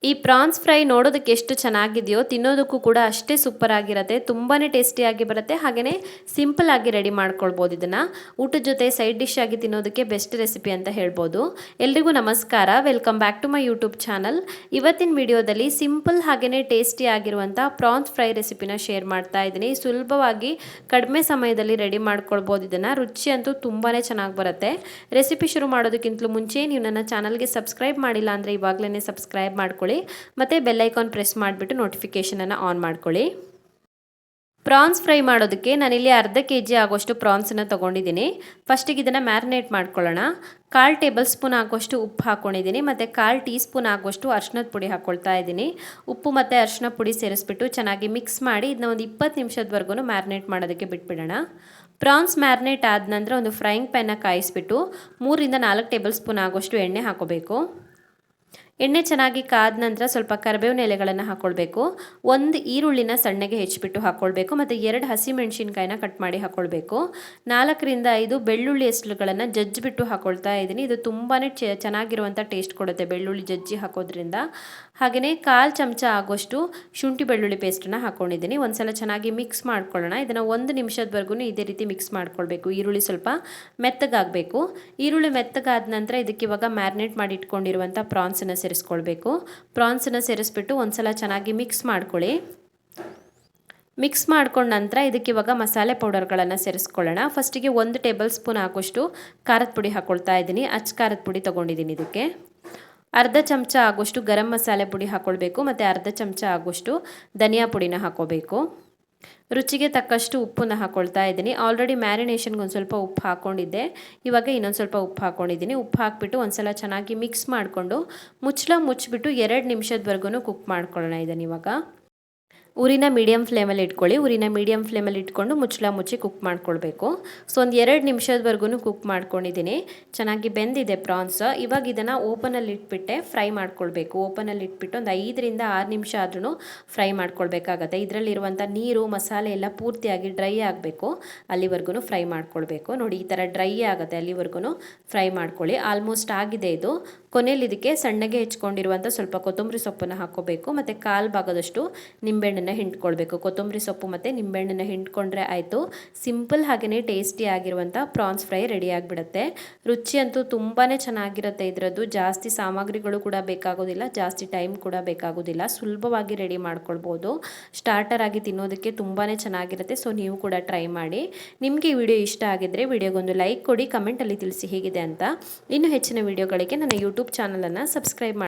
ಈ France fry ನೋಡೋದಕ್ಕೆ ಎಷ್ಟು ಚೆನ್ನಾಗಿದೆಯೋ ತಿನ್ನೋದಕ್ಕೂ ಕೂಡ ಅಷ್ಟೇ ಸೂಪರ್ ಆಗಿರುತ್ತೆ. ತುಂಬಾ ಟೇಸ್ಟಿಯಾಗಿ ಬರುತ್ತೆ. ಹಾಗೆಯೇ ಸಿಂಪಲ್ ಆಗಿ ರೆಡಿ ಮಾಡ್ಕೊಳ್ಬೋದು. ಇದನ್ನು ಊಟದ ಜೊತೆ ಸೈಡ್ ಡಿಶ್ ಆಗಿ ತಿನ್ನೋದಕ್ಕೆ ಬೆಸ್ಟ್ ರೆಸಿಪಿ ಅಂತ ಹೇಳ್ಬೋದು. ಎಲ್ರಿಗೂ ನಮಸ್ಕಾರ, welcome back to my YouTube channel. ಇವತ್ತಿನ ವಿಡಿಯೋದಲ್ಲಿ ಸಿಂಪಲ್ ಹಾಗೆಯೇ ಟೇಸ್ಟಿ ಆಗಿರುವಂಥ ಪ್ರಾನ್ಸ್ ಫ್ರೈ ರೆಸಿಪಿನ ಶೇರ್ ಮಾಡ್ತಾ ಇದ್ದೀನಿ. ಸುಲಭವಾಗಿ ಕಡಿಮೆ ಸಮಯದಲ್ಲಿ ರೆಡಿ ಮಾಡ್ಕೊಳ್ಬೋದು. ಇದನ್ನು ರುಚಿ ಅಂತೂ ತುಂಬಾ ಚೆನ್ನಾಗಿ ಬರುತ್ತೆ. ರೆಸಿಪಿ ಶುರು ಮಾಡೋದಕ್ಕಿಂತಲೂ ಮುಂಚೆ ನೀವು ನನ್ನ ಚಾನಲ್ಗೆ ಸಬ್ಸ್ಕ್ರೈಬ್ ಮಾಡಿಲ್ಲ ಅಂದರೆ ಇವಾಗಲೇ ಸಬ್ಸ್ಕ್ರೈಬ್ ಮಾಡ್ಕೊಳ್ಳಿ ಮತ್ತೆ ಬೆಲ್ ಐಕಾನ್ ಪ್ರೆಸ್ ಮಾಡಿಬಿಟ್ಟು ನೋಟಿಫಿಕೇಶನ್ ಅನ್ನು ಆನ್ ಮಾಡ್ಕೊಳ್ಳಿ. ಪ್ರಾನ್ಸ್ ಫ್ರೈ ಮಾಡೋದಕ್ಕೆ ನಾನಿಲ್ಲಿ ಅರ್ಧ ಕೆಜಿ ಆಗೋಷ್ಟು ಪ್ರಾನ್ಸನ್ನು ತೊಗೊಂಡಿದ್ದೀನಿ. ಫಸ್ಟಿಗೆ ಇದನ್ನು ಮ್ಯಾರಿನೇಟ್ ಮಾಡ್ಕೊಳ್ಳೋಣ. 1/4 ಟೇಬಲ್ ಸ್ಪೂನ್ ಆಗೋಷ್ಟು ಉಪ್ಪು ಹಾಕ್ಕೊಂಡಿದ್ದೀನಿ ಮತ್ತು 1/4 ಟೀ ಸ್ಪೂನ್ ಆಗೋಷ್ಟು ಅರಿಶಿನದ ಪುಡಿ ಹಾಕ್ಕೊಳ್ತಾ ಇದ್ದೀನಿ. ಉಪ್ಪು ಮತ್ತು ಅರಿಶಿನ ಪುಡಿ ಸೇರಿಸ್ಬಿಟ್ಟು ಚೆನ್ನಾಗಿ ಮಿಕ್ಸ್ ಮಾಡಿ ಇದನ್ನ ಒಂದು 20 ನಿಮಿಷದವರೆಗೂ ಮ್ಯಾರಿನೇಟ್ ಮಾಡೋದಕ್ಕೆ ಬಿಟ್ಬಿಡೋಣ. ಪ್ರಾನ್ಸ್ ಮ್ಯಾರಿನೇಟ್ ಆದ ನಂತರ ಒಂದು ಫ್ರೈಯಿಂಗ್ ಪ್ಯಾನ್ನ ಕಾಯಿಸ್ಬಿಟ್ಟು 3 ರಿಂದ 4 ಟೇಬಲ್ ಸ್ಪೂನ್ ಆಗೋಷ್ಟು ಎಣ್ಣೆ ಹಾಕೋಬೇಕು. ಎಣ್ಣೆ ಚೆನ್ನಾಗಿ ಕಾದ ನಂತರ ಸ್ವಲ್ಪ ಕರಿಬೇವಿನ ಎಲೆಗಳನ್ನು ಹಾಕ್ಕೊಳ್ಬೇಕು. 1 ಈರುಳ್ಳಿನ ಸಣ್ಣಗೆ ಹೆಚ್ಚಿಬಿಟ್ಟು ಹಾಕ್ಕೊಳ್ಬೇಕು ಮತ್ತು 2 ಹಸಿಮೆಣಸಿನ್ಕಾಯಿನ ಕಟ್ ಮಾಡಿ ಹಾಕ್ಕೊಳ್ಬೇಕು. 4 ರಿಂದ 5 ಬೆಳ್ಳುಳ್ಳಿ ಎಸ್ಳುಗಳನ್ನು ಜಜ್ಜಿಬಿಟ್ಟು ಹಾಕ್ಕೊಳ್ತಾ ಇದ್ದೀನಿ. ಇದು ತುಂಬಾ ಚೆನ್ನಾಗಿರುವಂಥ ಟೇಸ್ಟ್ ಕೊಡುತ್ತೆ ಬೆಳ್ಳುಳ್ಳಿ ಜಜ್ಜಿ ಹಾಕೋದ್ರಿಂದ. ಹಾಗೆಯೇ 1/4 ಚಮಚ ಆಗೋಷ್ಟು ಶುಂಠಿ ಬೆಳ್ಳುಳ್ಳಿ ಪೇಸ್ಟನ್ನು ಹಾಕ್ಕೊಂಡಿದ್ದೀನಿ. ಒಂದ್ಸಲ ಚೆನ್ನಾಗಿ ಮಿಕ್ಸ್ ಮಾಡ್ಕೊಳ್ಳೋಣ. ಇದನ್ನು 1 ನಿಮಿಷದವರೆಗೂ ಇದೇ ರೀತಿ ಮಿಕ್ಸ್ ಮಾಡ್ಕೊಳ್ಬೇಕು. ಈರುಳ್ಳಿ ಸ್ವಲ್ಪ ಮೆತ್ತಗಾಗಬೇಕು. ಈರುಳ್ಳಿ ಮೆತ್ತಗಾದ ನಂತರ ಇದಕ್ಕೆ ಇವಾಗ ಮ್ಯಾರಿನೇಟ್ ಮಾಡಿ ಇಟ್ಕೊಂಡಿರುವಂಥ ಪ್ರಾನ್ಸನ್ನು ಸೇರಿಸ್ಕೊಳ್ಬೇಕು. ಪ್ರಾನ್ಸನ್ನು ಸೇರಿಸ್ಬಿಟ್ಟು ಒಂದ್ಸಲ ಚೆನ್ನಾಗಿ ಮಿಕ್ಸ್ ಮಾಡ್ಕೊಳ್ಳಿ. ಮಿಕ್ಸ್ ಮಾಡ್ಕೊಂಡ ನಂತರ ಇದಕ್ಕೆ ಇವಾಗ ಮಸಾಲೆ ಪೌಡರ್ಗಳನ್ನು ಸೇರಿಸ್ಕೊಳ್ಳೋಣ. ಫಸ್ಟಿಗೆ 1 ಟೇಬಲ್ ಸ್ಪೂನ್ ಆಗೋಷ್ಟು ಖಾರದ ಪುಡಿ ಹಾಕ್ಕೊಳ್ತಾ ಇದ್ದೀನಿ. ಅಚ್ಚ ಖಾರದ ಪುಡಿ ತೊಗೊಂಡಿದ್ದೀನಿ. ಇದಕ್ಕೆ ಅರ್ಧ ಚಮಚ ಆಗೋಷ್ಟು ಗರಂ ಮಸಾಲೆ ಪುಡಿ ಹಾಕ್ಕೊಳ್ಬೇಕು ಮತ್ತು ಅರ್ಧ ಚಮಚ ಆಗೋಷ್ಟು ಧನಿಯಾ ಪುಡಿನ ಹಾಕ್ಕೋಬೇಕು. ರುಚಿಗೆ ತಕ್ಕಷ್ಟು ಉಪ್ಪನ್ನು ಹಾಕ್ಕೊಳ್ತಾ ಇದ್ದೀನಿ. ಆಲ್ರೆಡಿ ಮ್ಯಾರಿನೇಷನ್ಗೆ ಒಂದು ಸ್ವಲ್ಪ ಉಪ್ಪು ಹಾಕ್ಕೊಂಡಿದ್ದೆ. ಇವಾಗ ಇನ್ನೊಂದು ಸ್ವಲ್ಪ ಉಪ್ಪು ಹಾಕ್ಕೊಂಡಿದ್ದೀನಿ. ಉಪ್ಪು ಹಾಕ್ಬಿಟ್ಟು ಒಂದ್ಸಲ ಚೆನ್ನಾಗಿ ಮಿಕ್ಸ್ ಮಾಡಿಕೊಂಡು ಮುಚ್ಚಿಬಿಟ್ಟು 2 ನಿಮಿಷದವರೆಗೂ ಕುಕ್ ಮಾಡ್ಕೊಳ್ಳೋಣ. ಇದನ್ನು ಇವಾಗ ಉರಿನ ಮೀಡಿಯಮ್ ಫ್ಲೇಮಲ್ಲಿ ಇಟ್ಕೊಳ್ಳಿ. ಉರಿನ ಮೀಡಿಯಮ್ ಫ್ಲೇಮಲ್ಲಿ ಇಟ್ಕೊಂಡು ಮುಚ್ಚಿ ಕುಕ್ ಮಾಡ್ಕೊಳ್ಬೇಕು. ಸೊ ಒಂದು 2 ನಿಮಿಷದವರೆಗೂ ಕುಕ್ ಮಾಡ್ಕೊಂಡಿದ್ದೀನಿ. ಚೆನ್ನಾಗಿ ಬೆಂದಿದೆ ಪ್ರಾನ್ಸ್. ಇವಾಗ ಇದನ್ನು ಓಪನಲ್ಲಿ ಇಟ್ಬಿಟ್ಟೆ ಫ್ರೈ ಮಾಡ್ಕೊಳ್ಬೇಕು. ಓಪನಲ್ಲಿ ಇಟ್ಬಿಟ್ಟು ಒಂದು 5 ರಿಂದ 6 ನಿಮಿಷ ಆದ್ರೂ ಫ್ರೈ ಮಾಡ್ಕೊಳ್ಬೇಕಾಗತ್ತೆ. ಇದರಲ್ಲಿರುವಂಥ ನೀರು ಮಸಾಲೆ ಎಲ್ಲ ಪೂರ್ತಿಯಾಗಿ ಡ್ರೈ ಆಗಬೇಕು. ಅಲ್ಲಿವರೆಗೂ ಫ್ರೈ ಮಾಡ್ಕೊಳ್ಬೇಕು. ನೋಡಿ, ಈ ಥರ ಡ್ರೈ ಆಗುತ್ತೆ. ಅಲ್ಲಿವರೆಗೂ ಫ್ರೈ ಮಾಡ್ಕೊಳ್ಳಿ. ಆಲ್ಮೋಸ್ಟ್ ಆಗಿದೆ ಇದು. ಕೊನೆಯಲ್ಲಿ ಇದಕ್ಕೆ ಸಣ್ಣಗೆ ಹೆಚ್ಕೊಂಡಿರುವಂಥ ಸ್ವಲ್ಪ ಕೊತ್ತಂಬರಿ ಸೊಪ್ಪನ್ನು ಹಾಕ್ಕೋಬೇಕು ಮತ್ತು 1/4 ಭಾಗದಷ್ಟು ನಿಂಬೆಹಣ್ಣನ್ನು ಹಿಂಡ್ಕೊಳ್ಬೇಕು. ಕೊತ್ತಂಬರಿ ಸೊಪ್ಪು ಮತ್ತು ನಿಂಬೆಹಣ್ಣನ್ನು ಹಿಂಡ್ಕೊಂಡ್ರೆ ಆಯಿತು. ಸಿಂಪಲ್ ಹಾಗೆಯೇ ಟೇಸ್ಟಿ ಆಗಿರುವಂಥ ಪ್ರಾನ್ಸ್ ಫ್ರೈ ರೆಡಿ ಆಗಿಬಿಡುತ್ತೆ. ರುಚಿ ಅಂತೂ ತುಂಬಾ ಚೆನ್ನಾಗಿರುತ್ತೆ. ಇದರದ್ದು ಜಾಸ್ತಿ ಸಾಮಗ್ರಿಗಳು ಕೂಡ ಬೇಕಾಗೋದಿಲ್ಲ, ಜಾಸ್ತಿ ಟೈಮ್ ಕೂಡ ಬೇಕಾಗೋದಿಲ್ಲ. ಸುಲಭವಾಗಿ ರೆಡಿ ಮಾಡ್ಕೊಳ್ಬೋದು. ಸ್ಟಾರ್ಟರ್ ಆಗಿ ತಿನ್ನೋದಕ್ಕೆ ತುಂಬಾ ಚೆನ್ನಾಗಿರುತ್ತೆ. ಸೊ ನೀವು ಕೂಡ ಟ್ರೈ ಮಾಡಿ. ನಿಮಗೆ ಈ ವಿಡಿಯೋ ಇಷ್ಟ ಆಗಿದ್ದರೆ ವಿಡಿಯೋಗೊಂದು ಲೈಕ್ ಕೊಡಿ, ಕಮೆಂಟಲ್ಲಿ ತಿಳಿಸಿ ಹೇಗಿದೆ ಅಂತ. ಇನ್ನೂ ಹೆಚ್ಚಿನ ವಿಡಿಯೋಗಳಿಗೆ ನನ್ನ ಯೂಟ್ಯೂಬ್ ಚಾನಲನ್ನು ಸಬ್ಸ್ಕ್ರೈಬ್ ಮಾಡಿ.